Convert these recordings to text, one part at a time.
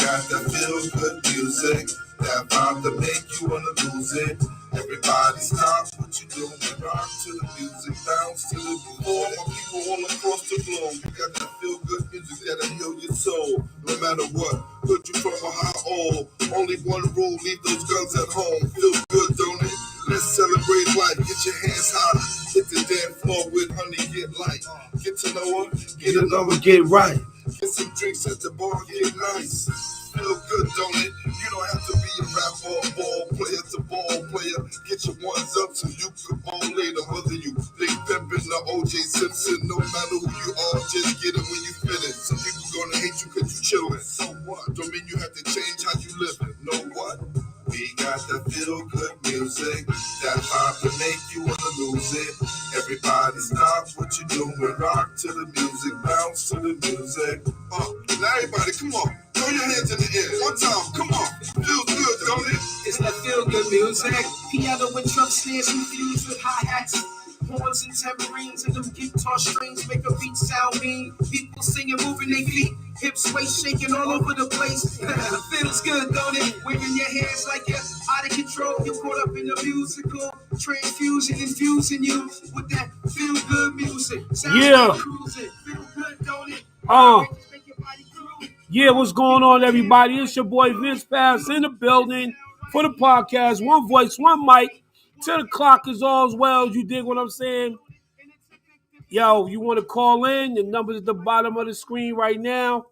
got that feel good music, that vibe to make you wanna lose it. Everybody stop what you doing, rock to the music, bounce to the beat. All my people all across the globe, you got that feel good music that'll heal your soul. No matter what, good you from a high old. Only one rule, leave those guns at home. Feel good, don't it? Let's celebrate life. Get your hands high, hit the dance floor with honey, get light. Get to know her, get to know her, get right. Get some drinks at the bar, get nice. Feel good, don't it? You don't have to be a rap or a ball player to ball player. Get your ones up so you can ball later. Whether you Big Pimpin' or O.J. Simpson, no matter who you are, just get it when you fit it. Some people gonna hate you cause you chillin'. So what? Don't mean you have to change how you livin'. Know what? We got that feel good music, that vibe to make you wanna lose it. Everybody stop what you doing, rock to the music, bounce to the music. Now everybody, come on, throw your hands in the air. One time, come on. Feels good, don't it? It's that feel good music. Piano and drum snares infused with hi-hats. Horns and tambourines and them guitar strings make a beat sound mean. People singing, moving their feet, hips, waist shaking all over the place. Feels good, don't it? Waving your hands like you're out of control. You're caught up in the musical transfusion, infusing you with that feel good music. Yeah. Cruising. Feel good, don't it? Yeah, what's going on, everybody? It's your boy Vince Pass in the building for the podcast. One voice, one mic. Till the clock is all as well. You dig what I'm saying? Yo, you want to call in? The number's at the bottom of the screen right now.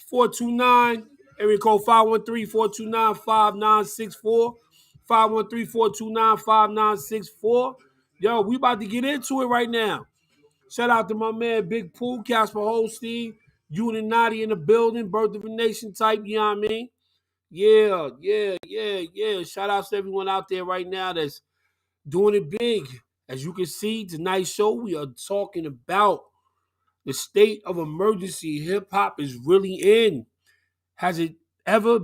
429, area code 513-429-5964. 513-429-5964. Yo, we about to get into it right now. Shout out to my man Big Pooh, Casper Holstein, Unity in the building, Birth of a Nation type, you know what I mean? Yeah. Shout out to everyone out there right now that's doing it big. As you can see, tonight's show, we are talking about the state of emergency hip-hop is really in. Has it ever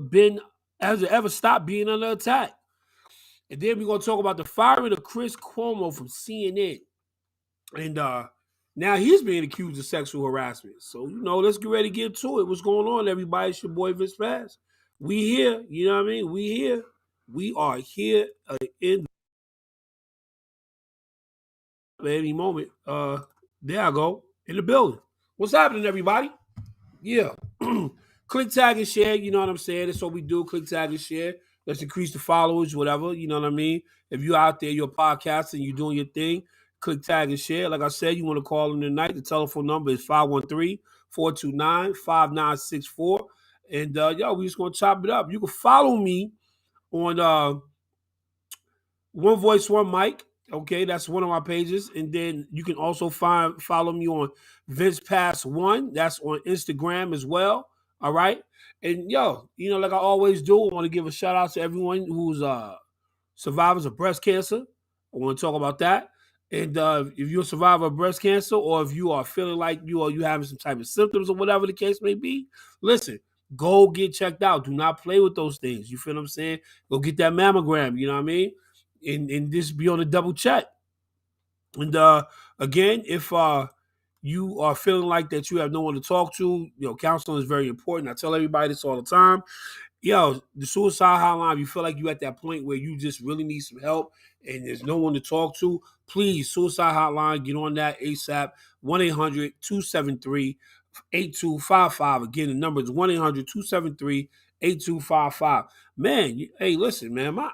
stopped being under attack? And then we're going to talk about the firing of Chris Cuomo from CNN. And now he's being accused of sexual harassment. So, let's get ready to get to it. What's going on, everybody? It's your boy Vince Pass. We here. You know what I mean? We here. We are here in any moment. There I go. In the building. What's happening, everybody? Yeah. Click, tag, and share. You know what I'm saying? That's what we do. Click, tag, and share. Let's increase the followers, whatever. You know what I mean? If you're out there, you're podcasting, you're doing your thing, click, tag, and share. Like I said, you want to call in tonight. The telephone number is 513-429-5964. And, we just going to chop it up. You can follow me on One Voice, One Mic. Okay, that's one of my pages. And then you can also follow me on Vince Pass 1. That's on Instagram as well. All right. And like I always do, I want to give a shout out to everyone who's survivors of breast cancer. I want to talk about that. And if you're a survivor of breast cancer, or if you are feeling like you having some type of symptoms or whatever the case may be, listen, go get checked out. Do not play with those things. You feel what I'm saying? Go get that mammogram. You know what I mean? And just be on a double check. And again, if you are feeling like that you have no one to talk to, counseling is very important. I tell everybody this all the time. The suicide hotline, if you feel like you're at that point where you just really need some help and there's no one to talk to, please, suicide hotline, get on that ASAP, 1-800-273-8255. Again, the number is 1-800-273-8255. Man, hey, listen, man, my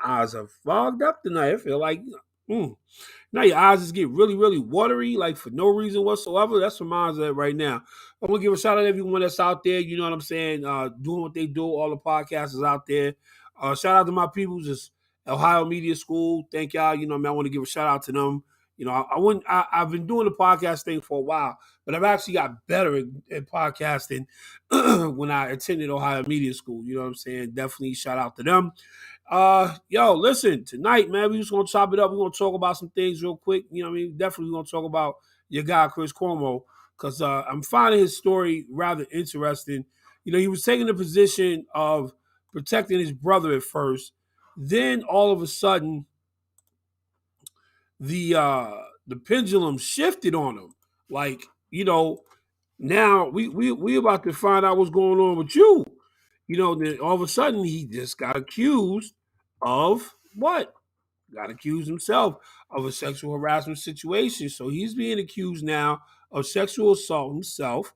eyes are fogged up tonight. I feel like, now your eyes just get really, really watery, like for no reason whatsoever. That's where mine's at right now. I'm going to give a shout out to everyone that's out there, you know what I'm saying, doing what they do, all the podcasters out there. Shout out to my people, just Ohio Media School. Thank y'all. I want to give a shout out to them. I've been doing the podcast thing for a while, but I've actually got better at podcasting when I attended Ohio Media School. You know what I'm saying? Definitely shout out to them. Listen, tonight, man, we just gonna chop it up. We're gonna talk about some things real quick. You know what I mean? Definitely gonna talk about your guy, Chris Cuomo, because I'm finding his story rather interesting. He was taking the position of protecting his brother at first. Then all of a sudden, the pendulum shifted on him. Like, now we about to find out what's going on with you. Then all of a sudden he just got accused of what? Got accused himself of a sexual harassment situation. So he's being accused now of sexual assault himself.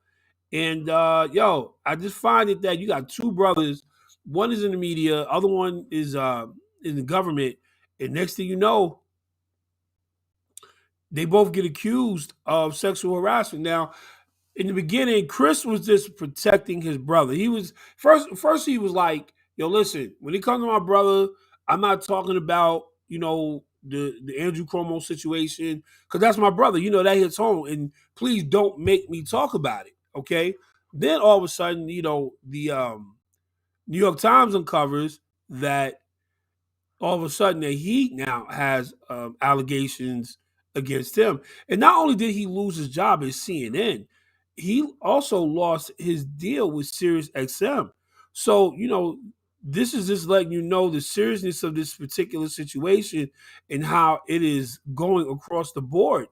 And I just find it that you got two brothers. One is in the media, other one is in the government, and next thing you know, they both get accused of sexual harassment. Now, in the beginning, Chris was just protecting his brother. He was first he was like, "Yo, listen, when it comes to my brother, I'm not talking about the Andrew Cuomo situation because that's my brother. That hits home, and please don't make me talk about it." Okay. Then all of a sudden, the New York Times uncovers that all of a sudden that he now has allegations against him. And not only did he lose his job at CNN, he also lost his deal with Sirius XM. So, this is just letting you know the seriousness of this particular situation and how it is going across the board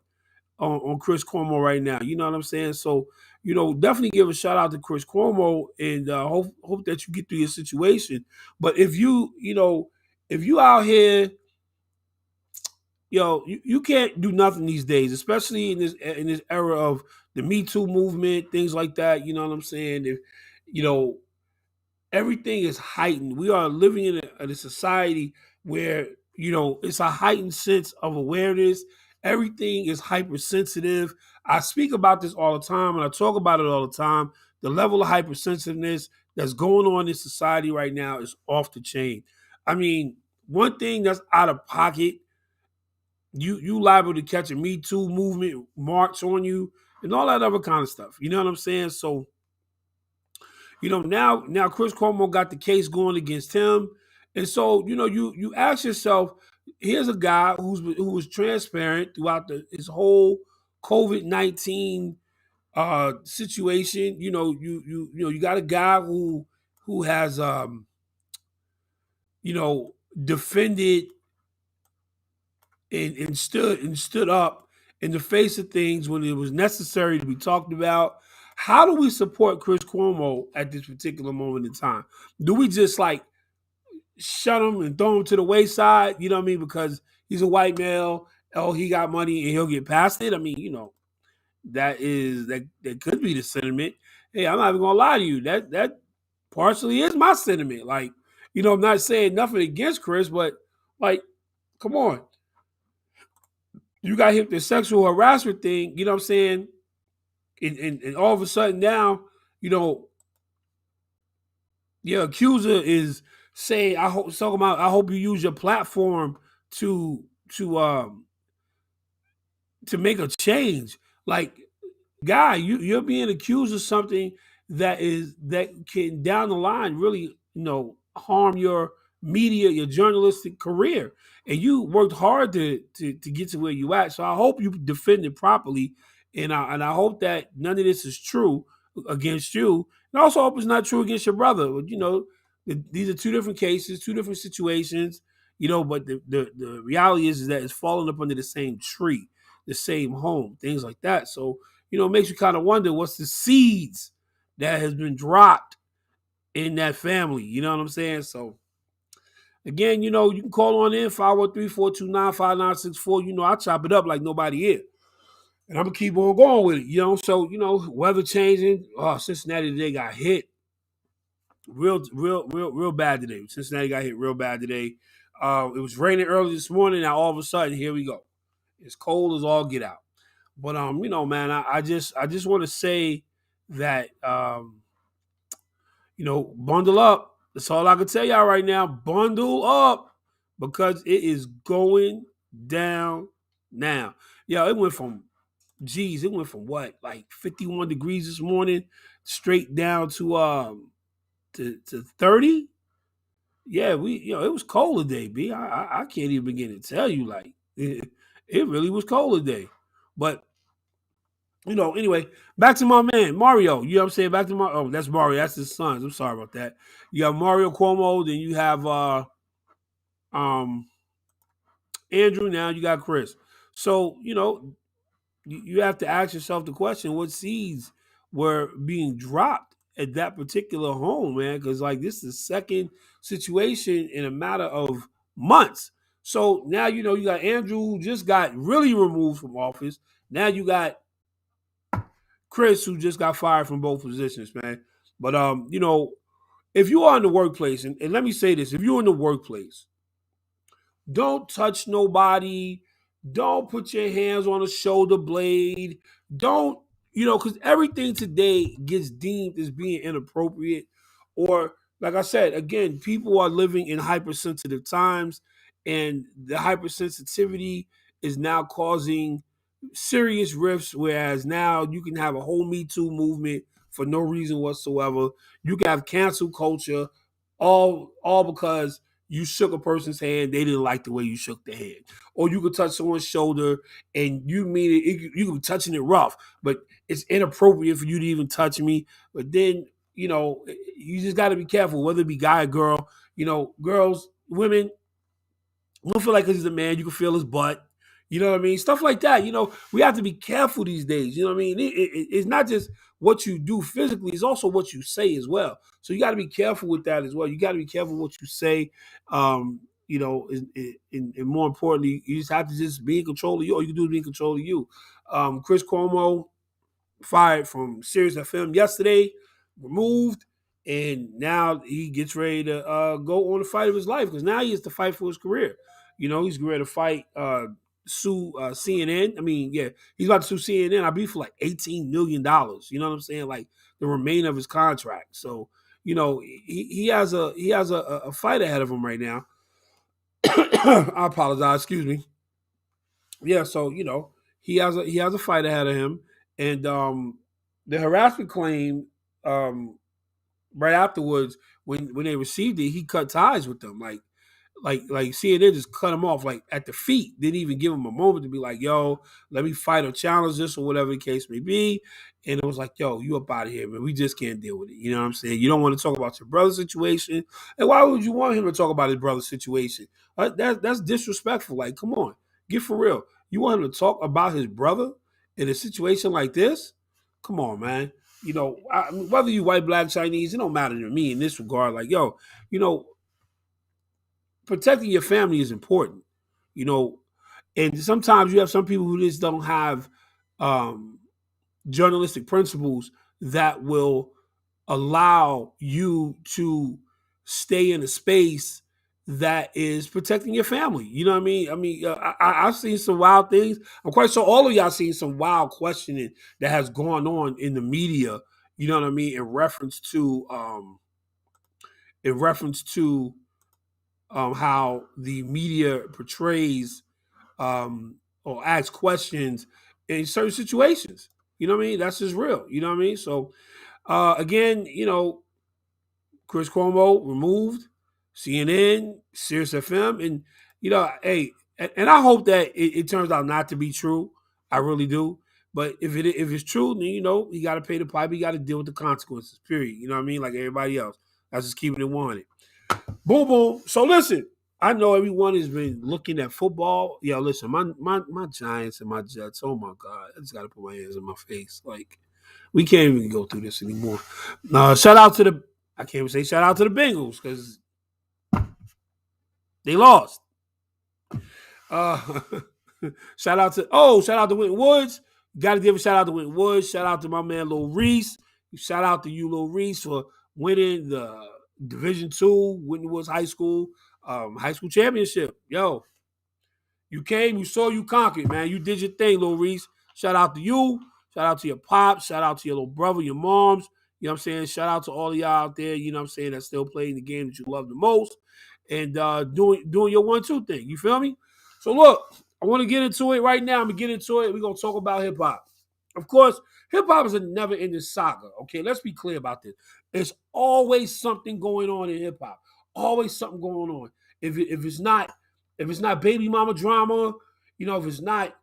on Chris Cuomo right now. You know what I'm saying? So, definitely give a shout out to Chris Cuomo and hope that you get through your situation. But if you out here, you can't do nothing these days, especially in this era of the Me Too movement, things like that. You know what I'm saying? If you know everything is heightened. We are living in a society where it's a heightened sense of awareness. Everything is hypersensitive. I speak about this all the time, and I talk about it all the time. The level of hypersensitiveness that's going on in society right now is off the chain. I mean, one thing that's out of pocket, you liable to catch a Me Too movement march on you and all that other kind of stuff. You know what I'm saying? So now Chris Cuomo got the case going against him, and so you ask yourself, here's a guy who was transparent throughout his whole COVID-19 situation. You got a guy who has defended and stood up in the face of things when it was necessary to be talked about. How do we support Chris Cuomo at this particular moment in time? Do we just like shut him and throw him to the wayside? You know what I mean? Because he's a white male. Oh, he got money and he'll get past it. I mean, that could be the sentiment. Hey, I'm not even gonna lie to you. That partially is my sentiment. Like, I'm not saying nothing against Chris, but like, come on. You got hit the sexual harassment thing, you know what I'm saying? And all of a sudden now, you know, your accuser is saying, I hope you use your platform to to um to make a change. Like, guy, you're being accused of something that can down the line really, harm your your journalistic career. And you worked hard to get to where you at. So I hope you defend it properly. And I hope that none of this is true against you. And I also hope it's not true against your brother. These are two different cases, two different situations, but the reality is that it's falling up under the same tree, the same home, things like that. So it makes you kind of wonder what's the seeds that has been dropped in that family. You know what I'm saying? So again, you can call on in 513-429-5964. I'll chop it up like nobody here. And I'm gonna keep on going with it, So, weather changing. Oh, Cincinnati today got hit real bad today. Cincinnati got hit real bad today. It was raining early this morning. Now all of a sudden, here we go. It's cold as all get out. But man, I just want to say that bundle up. That's all I can tell y'all right now. Bundle up because it is going down now. It went from what, like 51 degrees this morning, straight down to 30. Yeah, it was cold today, B. I can't even begin to tell you, like it really was cold today. But anyway, back to my man Mario. You know what I'm saying? Back to that's Mario. That's his sons. I'm sorry about that. You have Mario Cuomo, then you have um Andrew. Now you got Chris. So you have to ask yourself the question: were being dropped at that particular home, man, because like this is the second situation in a matter of months. So now you know you got Andrew who just got really removed from office. Now you got Chris who just got fired from both positions, man. But you know, if you are in the workplace, and let me say this, if you're in the workplace, don't touch nobody. Don't put your hands on a shoulder blade. Don't, you know, because everything today gets deemed as being inappropriate. Or, like I said, again, people are living in hypersensitive times, and the hypersensitivity is now causing serious rifts. Whereas now you can have a whole Me Too movement for no reason whatsoever. You can have cancel culture, all because you shook a person's hand, they didn't like the way you shook the hand. Or you could touch someone's shoulder and you mean you could be touching it rough, but it's inappropriate for you to even touch me. But then, you know, you just got to be careful, whether it be guy or girl. You know, girls, women, don't feel like because he's a man, you can feel his butt. You know what I mean? Stuff like that. You know, we have to be careful these days. You know what I mean? It's not just what you do physically, it's also what you say as well. So you got to be careful with that as well. You got to be careful what you say. You know, and more importantly, you just have to just be in control of you. All you can do is be in control of you. Chris Cuomo fired from Sirius FM yesterday, removed, and now he gets ready to go on the fight of his life because now he has to fight for his career. You know, he's ready to fight sue CNN. I mean, yeah, he's about to sue CNN. I believe for like $18 million. You know what I'm saying? Like the remainder of his contract. So you know, he has a fight ahead of him right now. I apologize. Excuse me. Yeah, so you know he has a fight ahead of him, and the harassment claim right afterwards when they received it, he cut ties with them. Like CNN just cut him off like at the feet. Didn't even give him a moment to be like, "Yo, let me fight or challenge this or whatever the case may be." And it was like, "Yo, you up out of here, man. We just can't deal with it." You know what I'm saying? You don't want to talk about your brother's situation, and why would you want him to talk about his brother's situation? That's disrespectful. Like, come on, get for real. You want him to talk about his brother in a situation like this? Come on, man. You know, whether you white, black, Chinese, it don't matter to me in this regard. Like, yo, you know, protecting your family is important, you know, and sometimes you have some people who just don't have um, journalistic principles that will allow you to stay in a space that is protecting your family. You know what I mean? I've seen some wild things. I'm quite sure all of y'all seen some wild questioning that has gone on in the media. You know what I mean? In reference to how the media portrays or asks questions in certain situations. You know what I mean? That's just real. You know what I mean? So again, you know, Chris Cuomo removed, CNN, Sirius FM, and you know, hey, and I hope that it turns out not to be true. I really do. But if it's true, then you know you got to pay the piper. You got to deal with the consequences. Period. You know what I mean? Like everybody else. That's just keeping it 100. Boom, boom. So listen, I know everyone has been looking at football. Yeah, listen, my Giants and my Jets. Oh my God, I just got to put my hands in my face. Like we can't even go through this anymore. Shout out to the. I can't even say shout out to the Bengals because they lost. Uh, shout out to Winton Woods. Got to give a shout out to Winton Woods. Shout out to my man Lil Reese. Shout out to you, Lil Reese, for winning the Division II Winton Woods high school championship. Yo, you came, you saw, you conquered, man. You did your thing, Lil Reese. Shout out to you. Shout out to your pops. Shout out to your little brother, your moms. You know what I'm saying? Shout out to all of y'all out there, you know what I'm saying, that still playing the game that you love the most and doing your 1-2 thing. You feel me? So look, I want to get into it right now. I'm going to get into it. We're going to talk about hip hop. Of course, hip hop is a never ending saga. Okay, let's be clear about this. There's always something going on in hip hop. Always something going on. If it's not baby mama drama, you know, if it's not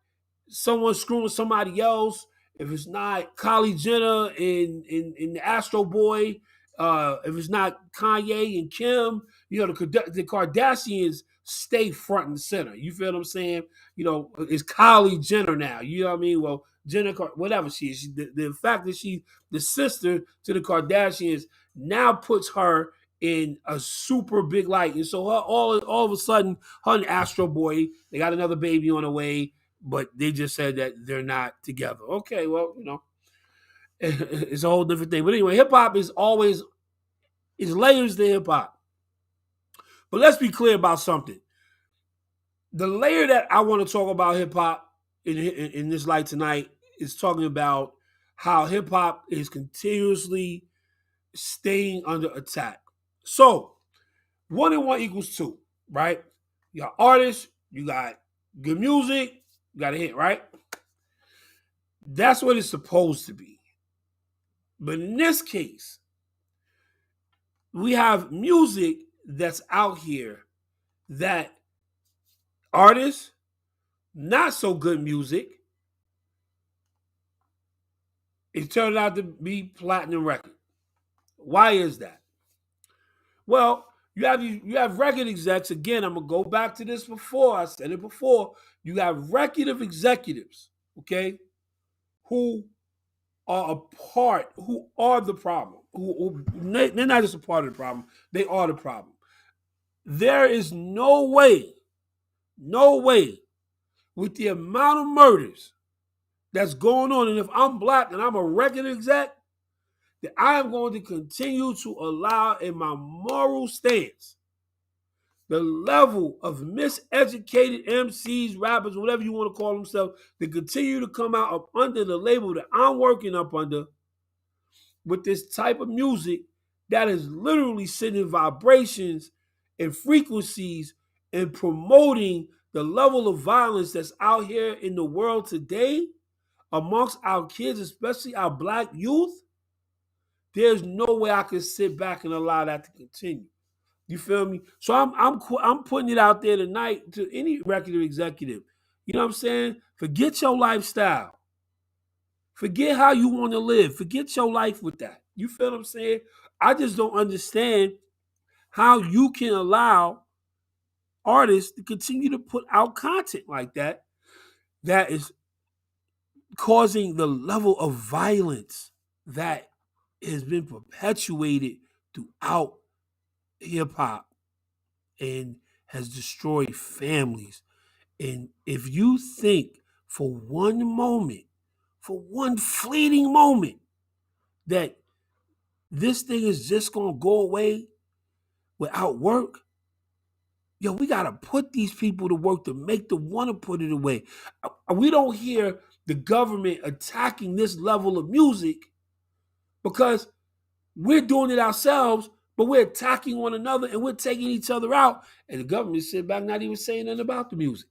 someone screwing somebody else, if it's not Kylie Jenner and the Astro Boy, if it's not Kanye and Kim, the Kardashians stay front and center. You feel what I'm saying? It's Kylie Jenner now. You know what I mean? Well, Jenner, whatever she is, the fact that she's the sister to the Kardashians now puts her in a super big light. And so all of a sudden, her and Astro Boy, they got another baby on the way, but they just said that they're not together. Okay, well, it's a whole different thing. But anyway, hip hop is layers to hip hop. But let's be clear about something. The layer that I want to talk about hip hop in this light tonight is talking about how hip hop is continuously staying under attack. So 1 and 1 equals 2, right? You got artists, you got good music, you got a hit, right? That's what it's supposed to be. But in this case, we have music that's out here that artists, not so good music, it turned out to be platinum record. Why is that? Well, you have record execs. Again, I'm gonna go back to this before. I said it before. You have record of executives, okay, who are who are the problem. They're not just a part of the problem. They are the problem. There is no way, with the amount of murders that's going on, and if I'm black and I'm a record exec, that I am going to continue to allow in my moral stance the level of miseducated MCs, rappers, whatever you want to call themselves, to continue to come out up under the label that I'm working up under with this type of music that is literally sending vibrations and frequencies and promoting the level of violence that's out here in the world today amongst our kids, especially our black youth. There's no way I can sit back and allow that to continue. You feel me? So I'm putting it out there tonight to any record executive. You know what I'm saying? Forget your lifestyle. Forget how you want to live. Forget your life with that. You feel what I'm saying? I just don't understand how you can allow artists to continue to put out content like that is causing the level of violence that has been perpetuated throughout hip hop and has destroyed families. And if you think for one moment, for one fleeting moment, that this thing is just going to go away without work, we got to put these people to work to make them want to put it away. We don't hear the government attacking this level of music because we're doing it ourselves, but we're attacking one another and we're taking each other out. And the government sit back not even saying nothing about the music.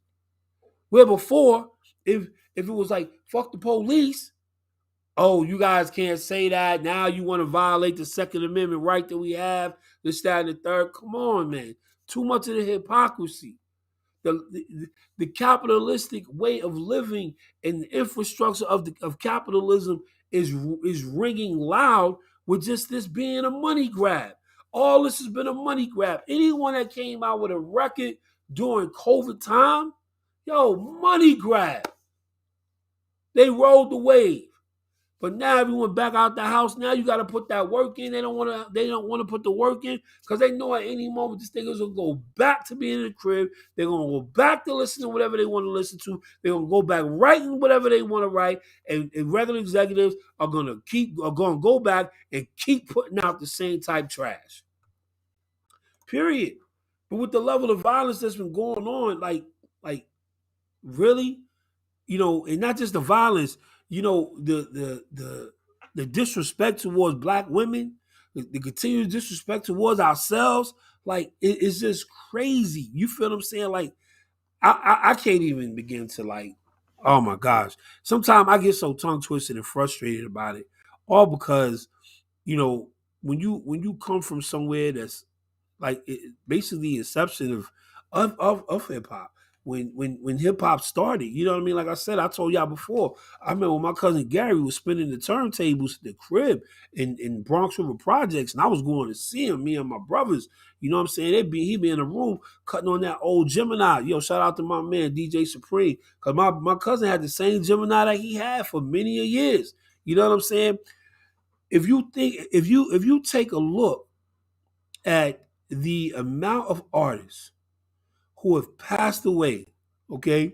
Where before, if it was like, fuck the police, oh, you guys can't say that. Now you want to violate the Second Amendment right that we have, this, that, and the third. Come on, man. Too much of the hypocrisy. The capitalistic way of living and the infrastructure of capitalism is ringing loud with just this being a money grab. All this has been a money grab. Anyone that came out with a record during COVID time, money grab. They rode the wave. But now everyone back out the house. Now you got to put that work in. They don't want to put the work in because they know at any moment this thing is gonna go back to being in the crib. They're gonna go back to listen to whatever they want to listen to. They're gonna go back writing whatever they want to write. And regular executives are gonna go back and keep putting out the same type trash. Period. But with the level of violence that's been going on, like really, and not just the violence, the disrespect towards black women, the continued disrespect towards ourselves, like it's just crazy. You feel what I'm saying? Like I can't even begin to oh my gosh. Sometimes I get so tongue twisted and frustrated about it, all because when you come from somewhere that's like basically the inception of hip hop. when hip hop started. You know what I mean? Like I said, I told y'all before. I remember when my cousin Gary was spinning the turntables at the crib in Bronx River Projects, and I was going to see him. Me and my brothers. You know what I'm saying? He be in the room cutting on that old Gemini. Yo, shout out to my man DJ Supreme, cause my cousin had the same Gemini that he had for many a years. You know what I'm saying? If you take a look at the amount of artists who have passed away, okay,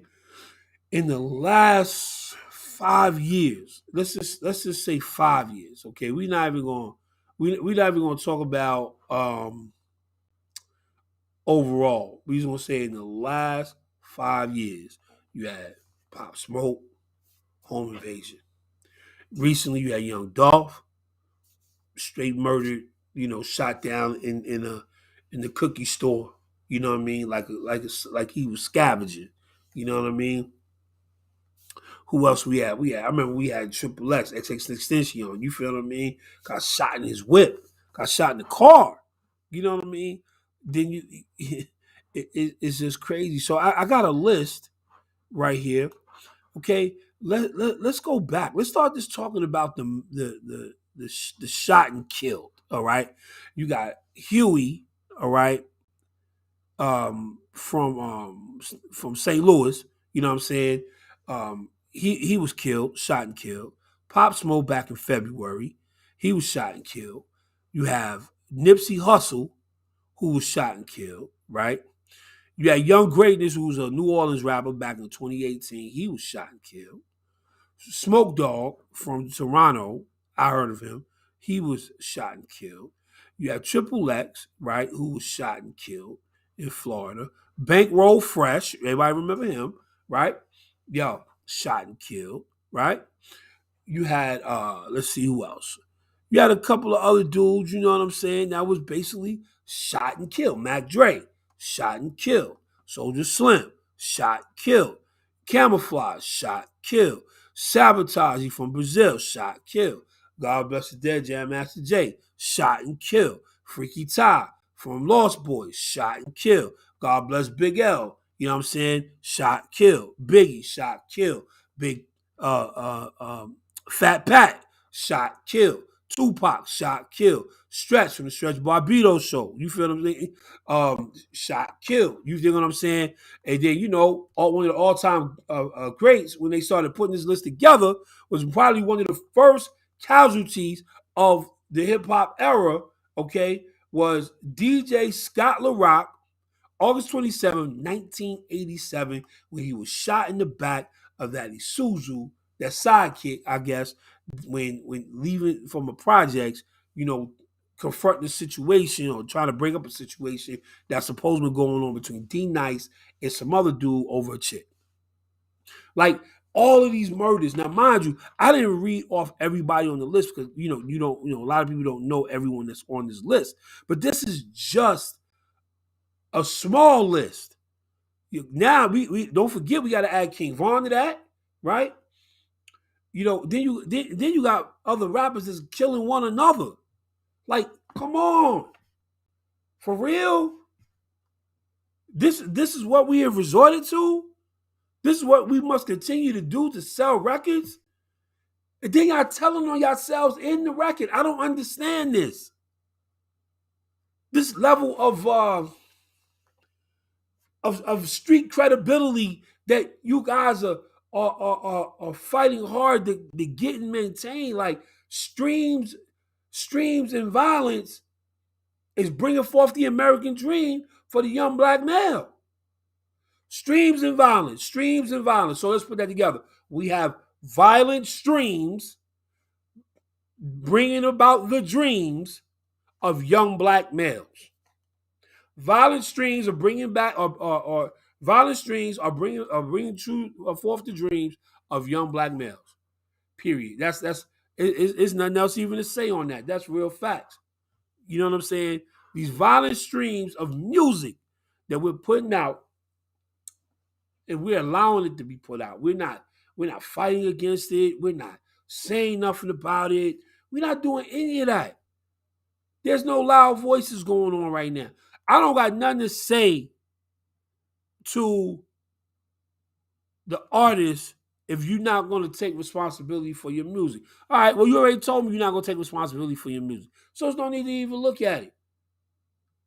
in the last 5 years, let's just say 5 years, okay. We're not even gonna talk about overall. We're just gonna say in the last 5 years, you had Pop Smoke, Home Invasion. Recently, you had Young Dolph, straight murdered, shot down in the cookie store. You know what I mean? Like he was scavenging. You know what I mean? Who else we had? I remember we had Triple X, XX Extension. You feel what I mean? Got shot in his whip. Got shot in the car. You know what I mean? Then it's just crazy. So I got a list right here. Okay, let's go back. Let's start just talking about the shot and killed. All right, you got Huey. All right, from St. Louis. You know what I'm saying? He was killed, shot and killed. Pop Smoke back in February, he was shot and killed. You have Nipsey Hussle, who was shot and killed. Right. You had Young Greatness, who was a New Orleans rapper back in 2018. He was shot and killed. Smoke Dogg from Toronto, I heard of him. He was shot and killed. You had Triple X, right, who was shot and killed in Florida. Bankroll Fresh, everybody remember him, right? Yo, shot and killed, right? You had, let's see who else. You had a couple of other dudes, you know what I'm saying, that was basically shot and killed. Mac Dre, shot and killed. Soldier Slim, shot, killed. Camouflage, shot, killed. Sabotage from Brazil, shot, killed. God Bless the Dead, Jam Master Jay, shot and killed. Freaky Ty from Lost Boys, shot and killed. God Bless Big L, you know what I'm saying? Shot, killed. Biggie, shot, killed. Big Fat Pat, shot, killed. Tupac, shot, killed. Stretch from the Stretch Barbados show. You feel what I'm saying? Shot, killed. You feel what I'm saying? And then, one of the all-time greats, when they started putting this list together, was probably one of the first casualties of the hip-hop era, okay, was DJ Scott LaRock, August 27, 1987, when he was shot in the back of that Isuzu, that sidekick, I guess, when leaving from a projects, confronting the situation or trying to bring up a situation that's supposedly going on between D Nice and some other dude over a chick. Like all of these murders. Now, mind you, I didn't read off everybody on the list because you don't, a lot of people don't know everyone that's on this list. But this is just a small list. Now we don't forget we got to add King Von to that, right? Then you got other rappers that's killing one another. Like, come on, for real? This is what we have resorted to. This is what we must continue to do to sell records. And then y'all telling on yourselves in the record. I don't understand this. This level of street credibility that you guys are fighting hard to get and maintain. Like streams and violence is bringing forth the American dream for the young black male. Streams and violence. So let's put that together. We have violent streams bringing about the dreams of young black males. Violent streams are bringing back, or violent streams are bringing forth the dreams of young black males. Period. It's nothing else even to say on that. That's real facts. You know what I'm saying? These violent streams of music that we're putting out, and we're allowing it to be put out. We're not fighting against it. We're not saying nothing about it. We're not doing any of that. There's no loud voices going on right now. I don't got nothing to say to the artist if you're not going to take responsibility for your music? All right, well, you already told me you're not going to take responsibility for your music. So there's no need to even look at it.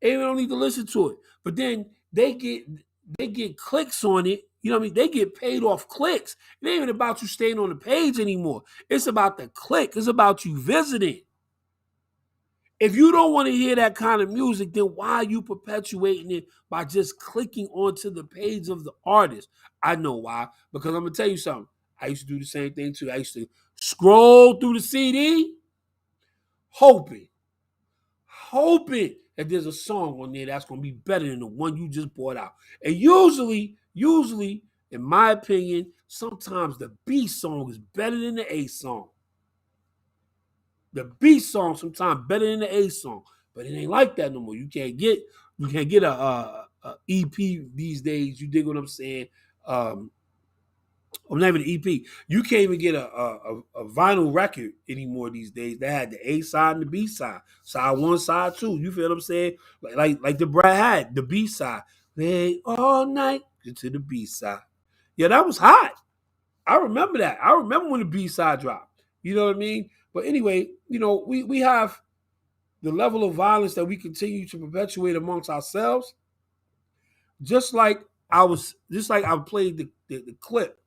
They even don't need to listen to it. But then they get clicks on it. You know what I mean? They get paid off clicks. It ain't even about you staying on the page anymore. It's about the click. It's about you visiting. If you don't want to hear that kind of music, then why are you perpetuating it by just clicking onto the page of the artist? I know why. Because I'm going to tell you something. I used to do the same thing too. I used to scroll through the CD, hoping that there's a song on there that's going to be better than the one you just brought out. And usually, in my opinion, sometimes the B song is better than the A song. The B song sometimes better than the A song, but it ain't like that no more. You can't get a EP these days. You dig what I'm saying? Or not even an EP. You can't even get a vinyl record anymore these days. They had the A side and the B side, side one, side two. You feel what I'm saying? Like the Brad had the B side. Play all night to the B side. Yeah, that was hot. I remember that. I remember when the B side dropped. You know what I mean? But anyway, we have the level of violence that we continue to perpetuate amongst ourselves. Just like I played the clip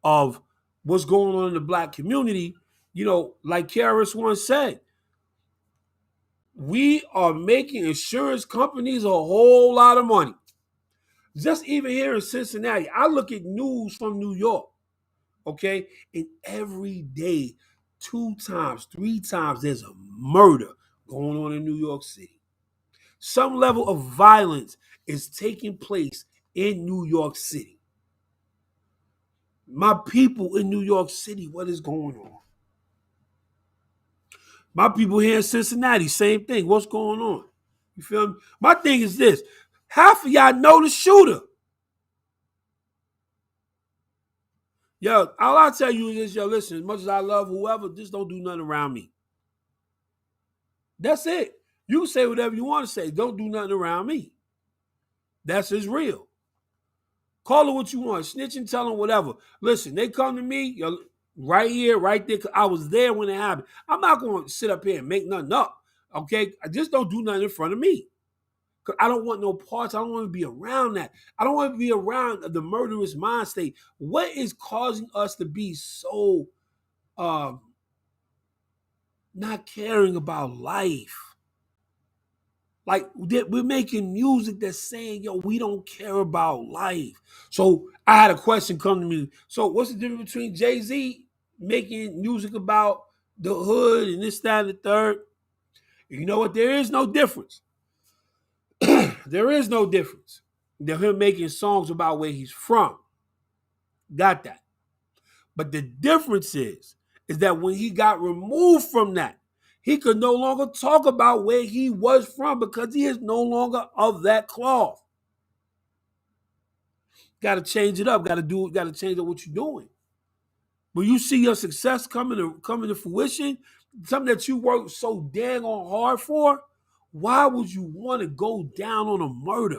of what's going on in the black community. Like Karis once said, we are making insurance companies a whole lot of money. Just even here in Cincinnati, I look at news from New York. Okay, and every day, 2 times, 3 times, there's a murder going on in New York City. Some level of violence is taking place in New York City. My people in New York City, what is going on? My people here in Cincinnati, same thing. What's going on? You feel me? My thing is this. Half of y'all know the shooter. Yo, all I tell you is, listen, as much as I love whoever, just don't do nothing around me. That's it. You can say whatever you want to say. Don't do nothing around me. That's just real. Call it what you want. Snitching, tell them whatever. Listen, they come to me right here, right there. I was there when it happened. I'm not going to sit up here and make nothing up. Okay? I just don't do nothing in front of me. Because I don't want no parts. I don't want to be around that. I don't want to be around the murderous mind state. What is causing us to be so not caring about life? Like, we're making music that's saying, yo, we don't care about life. So I had a question come to me. So what's the difference between Jay-Z making music about the hood and this, that, and the third? You know what? There is no difference. There is no difference. They're him making songs about where he's from. Got that. But the difference is that when he got removed from that, he could no longer talk about where he was from because he is no longer of that cloth. Got to change it up. Got to change up what you're doing. When you see your success coming to fruition, something that you worked so dang on hard for, why would you want to go down on a murder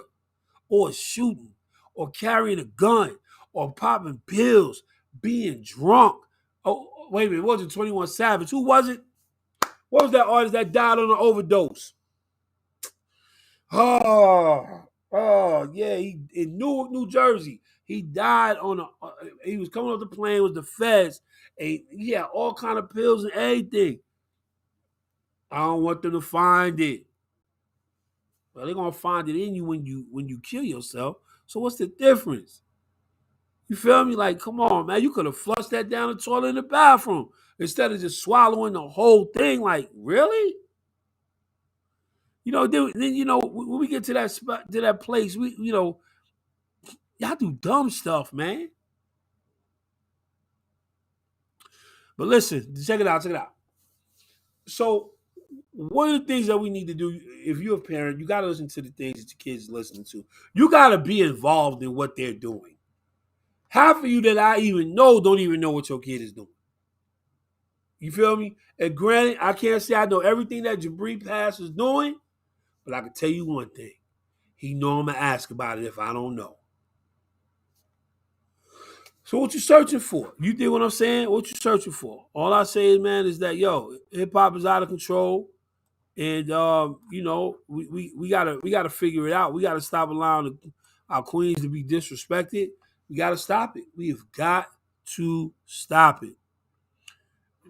or a shooting or carrying a gun or popping pills, being drunk? Oh, wait a minute. It wasn't 21 Savage. Who was it? What was that artist that died on an overdose? Yeah. He in Newark, New Jersey. He died he was coming off the plane with the feds. And he had all kind of pills and everything. I don't want them to find it. Well, they're gonna find it in you when you kill yourself. So what's the difference? You feel me? Like, come on, man. You could have flushed that down the toilet in the bathroom instead of just swallowing the whole thing. Like, really? Then when we get to that spot, to that place, y'all do dumb stuff, man. But listen, check it out. So one of the things that we need to do, if you're a parent, you got to listen to the things that your kids are listening to. You got to be involved in what they're doing. Half of you that I even know don't even know what your kid is doing. You feel me? And granted, I can't say I know everything that Jabri Pass is doing, but I can tell you one thing. He know I'm going to ask about it if I don't know. So what you searching for? You dig what I'm saying? What you searching for? All I say is, man, is that hip hop is out of control. And we gotta figure it out. We gotta stop allowing our queens to be disrespected. We gotta stop it. We have got to stop it.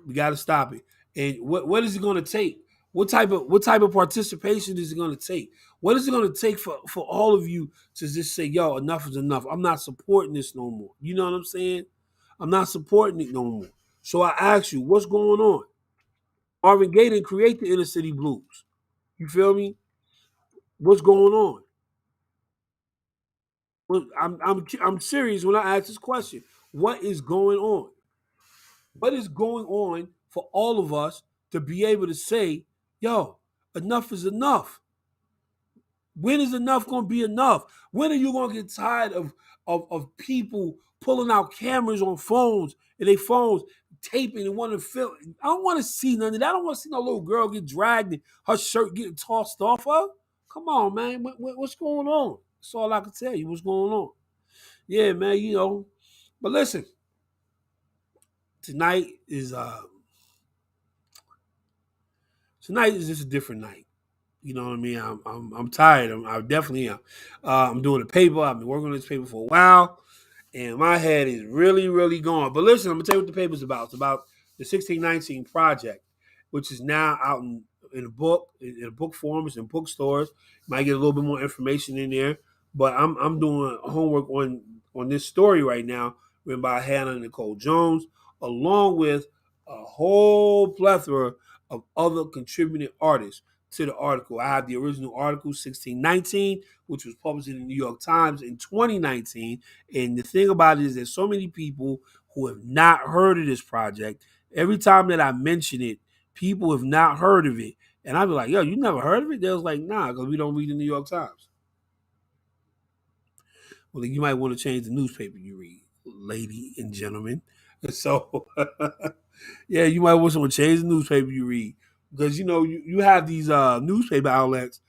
We gotta stop it. And what is it gonna take? What type of participation is it gonna take? What is it gonna take for all of you to just say, yo, enough is enough. I'm not supporting this no more. You know what I'm saying? I'm not supporting it no more. So I ask you, what's going on? Marvin Gaye didn't create the inner city blues. You feel me? What's going on? Well, I'm serious when I ask this question. What is going on? What is going on for all of us to be able to say, yo, enough is enough? When is enough going to be enough? When are you going to get tired of people pulling out cameras on phones and they phones taping and want to film? I don't want to see none of that. I don't want to see no little girl get dragged and her shirt getting tossed off her. Come on, man. What's going on? That's all I can tell you. What's going on? Yeah, man. But listen, tonight is tonight is just a different night. You know what I mean? I'm tired. I definitely am. I'm doing a paper. I've been working on this paper for a while, and my head is really, really going. But listen, I'm gonna tell you what the paper's about. It's about the 1619 project, which is now out in a book, in a book form. It's in bookstores. You might get a little bit more information in there. But I'm doing homework on this story right now, written by Hannah Nicole Jones, along with a whole plethora of other contributing artists to the article. I have the original article, 1619, which was published in the New York Times in 2019. And the thing about it is there's so many people who have not heard of this project. Every time that I mention it, people have not heard of it. And I'd be like, yo, you never heard of it? They was like, nah, because we don't read the New York Times. Well, you might want to change the newspaper you read, lady and gentlemen. So, yeah, you might want to change the newspaper you read because you have these newspaper outlets,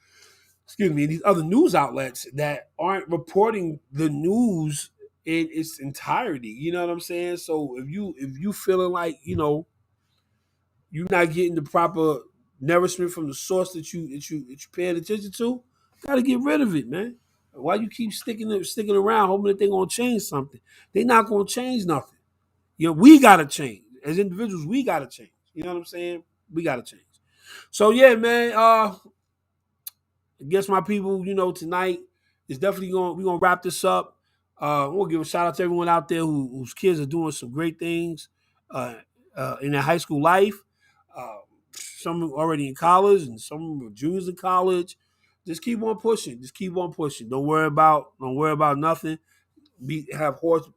excuse me, these other news outlets that aren't reporting the news in its entirety. You know what I'm saying? So if you feeling like you're not getting the proper nourishment from the source that you paying attention to, gotta get rid of it, man. Why you keep sticking around hoping that they're gonna change something? They're not gonna change nothing. We gotta change. As individuals, we gotta change. You know what I'm saying? We gotta change. So yeah, man. I guess my people, tonight is definitely we're gonna wrap this up. We'll give a shout out to everyone out there whose kids are doing some great things in their high school life. Uh, some are already in college, and some are juniors in college. Just keep on pushing. Just keep on pushing. Don't worry about nothing. Have horse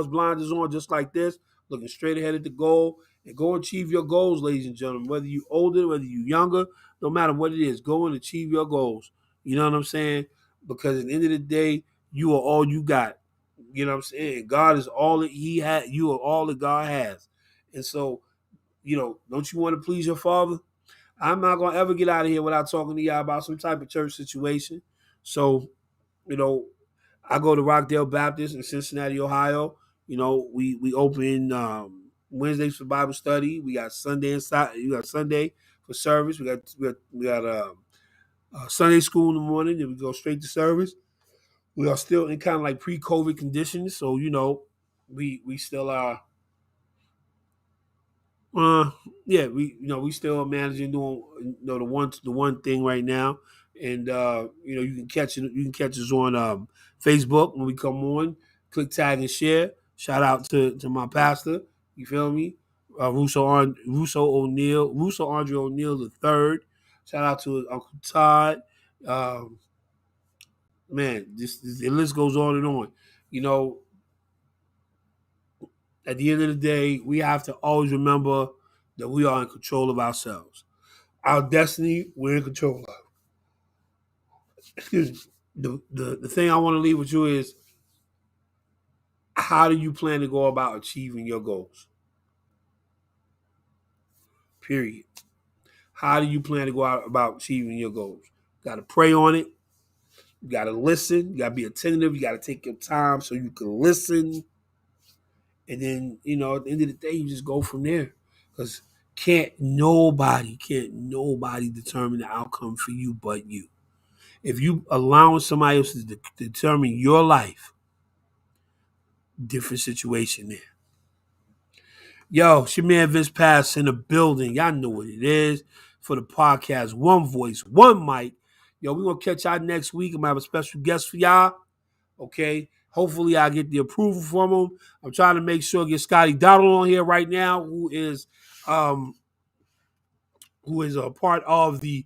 blinders on just like this, looking straight ahead at the goal, and go achieve your goals, ladies and gentlemen. Whether you older, whether you younger, no matter what it is, go and achieve your goals. You know what I'm saying? Because at the end of the day, you are all you got. You know what I'm saying? God is all that He had. You are all that God has. And so, don't you want to please your Father? I'm not gonna ever get out of here without talking to y'all about some type of church situation. So, you know, I go to Rockdale Baptist in Cincinnati, Ohio. We open Wednesdays for Bible study. We got Sunday and Saturday. We got Sunday for service. We got Sunday school in the morning. Then we go straight to service. We are still in kind of like pre-COVID conditions, so we still are. Uh, yeah, we still managing doing the one thing right now, and you can catch us on Facebook when we come on. Click tag and share. Shout out to my pastor. You feel me? Russo Andre O'Neill the third. Shout out to his Uncle Todd. Um, man, the list goes on and on. You know, at the end of the day, we have to always remember that we are in control of ourselves. Our destiny, we're in control of. Excuse me. The thing I want to leave with you is, how do you plan to go about achieving your goals? Period. How do you plan to go out about achieving your goals? You got to pray on it. You got to listen. You got to be attentive. You got to take your time so you can listen. And then, at the end of the day, you just go from there. Because can't nobody determine the outcome for you but you. If you allowing somebody else to determine your life, different situation there. Yo, it's your man Vince Pass in the building. Y'all know what it is for the podcast. One voice, one mic. Yo, we're going to catch y'all next week. I'm going to have a special guest for y'all. Okay? Hopefully, I get the approval from him. I'm trying to make sure I get Scotty Donald on here right now, who is a part of the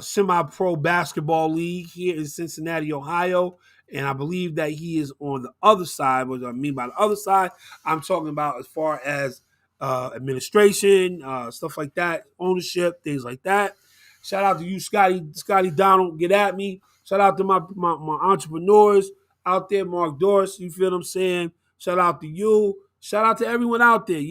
semi-pro basketball league here in Cincinnati, Ohio. And I believe that he is on the other side. What I mean by the other side, I'm talking about as far as administration, stuff like that, ownership, things like that. Shout out to you, Scotty Donald. Get at me. Shout out to my entrepreneurs out there, Mark Doris. You feel what I'm saying? Shout out to you. Shout out to everyone out there,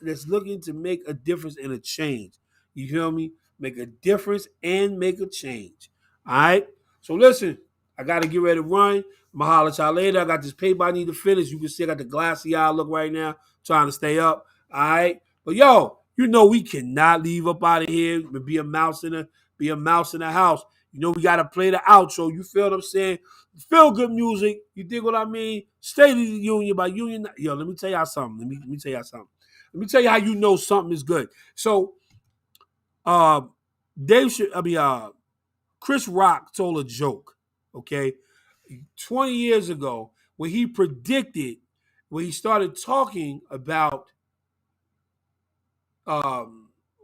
that's looking to make a difference and a change. You feel me? Make a difference and make a change. All right? So listen, I got to get ready to run. I'm going to holler at y'all later. I got this paper I need to finish. You can see I got the glassy eye look right now, trying to stay up. All right? But yo, we cannot leave up out of here and be a mouse in the house. We got to play the outro. You feel what I'm saying? Feel good music. You dig what I mean? State of the Union by Union. Yo, let me tell y'all something. Let me tell y'all something. Let me tell you how something is good. So, Chris Rock told a joke, okay, 20 years ago when he started talking about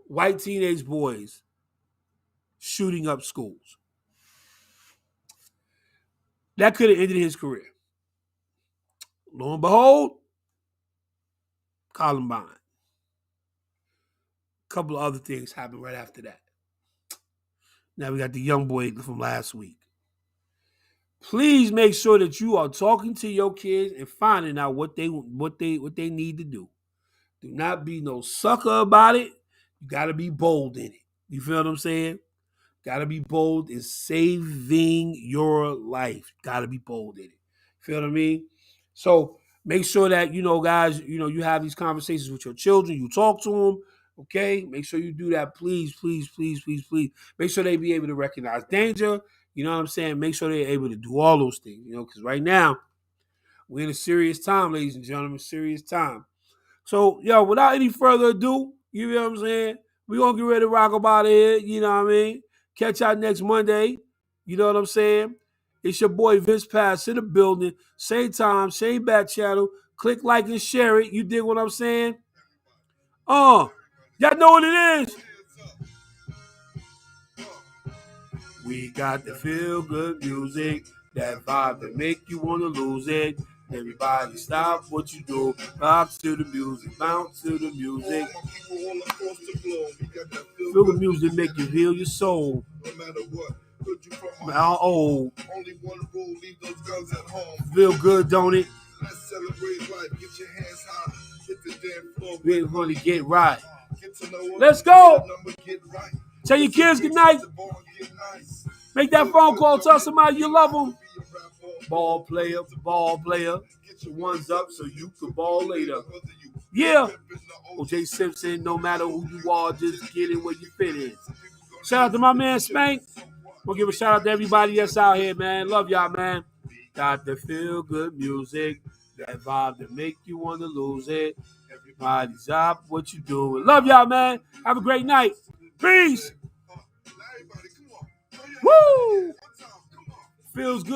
white teenage boys shooting up schools. That could have ended his career. Lo and behold, Columbine. A couple of other things happened right after that. Now we got the young boy from last week. Please make sure that you are talking to your kids and finding out what they need to do. Do not be no sucker about it. You got to be bold in it. You feel what I'm saying? Got to be bold in saving your life. Got to be bold in it. Feel what I mean? So make sure that, guys, you have these conversations with your children. You talk to them. Okay? Make sure you do that. Please, please, please, please, please. Make sure they be able to recognize danger. You know what I'm saying? Make sure they're able to do all those things, because right now we're in a serious time, ladies and gentlemen, serious time. So, without any further ado, you know what I'm saying? We're going to get ready to rock about here, you know what I mean? Catch y'all next Monday, you know what I'm saying? It's your boy Vince Pass in the building. Same time, same back channel. Click like and share it. You dig what I'm saying? Y'all know what it is. We got the feel good music, that vibe that make you want to lose it. Everybody stop what you do, rock to the music, bounce to the music. Feel the music make you heal your soul. No matter what, good you from how old. Only one rule, leave those guns at home. Feel good, don't it? Let's celebrate life, get your hands high, hit the damn floor. We're going to get right. Let's go. Tell your kids good night. Make that phone call. Tell somebody you love them. Ball player. Get your ones up so you can ball later. Yeah. O.J. Simpson, no matter who you are, just get in where you fit in. Shout out to my man Spank. We'll give a shout out to everybody that's out here, man. Love y'all, man. Got the feel good music. That vibe that make you want to lose it. Everybody's up. What you doing? Love y'all, man. Have a great night. Peace. Woo! Feels good.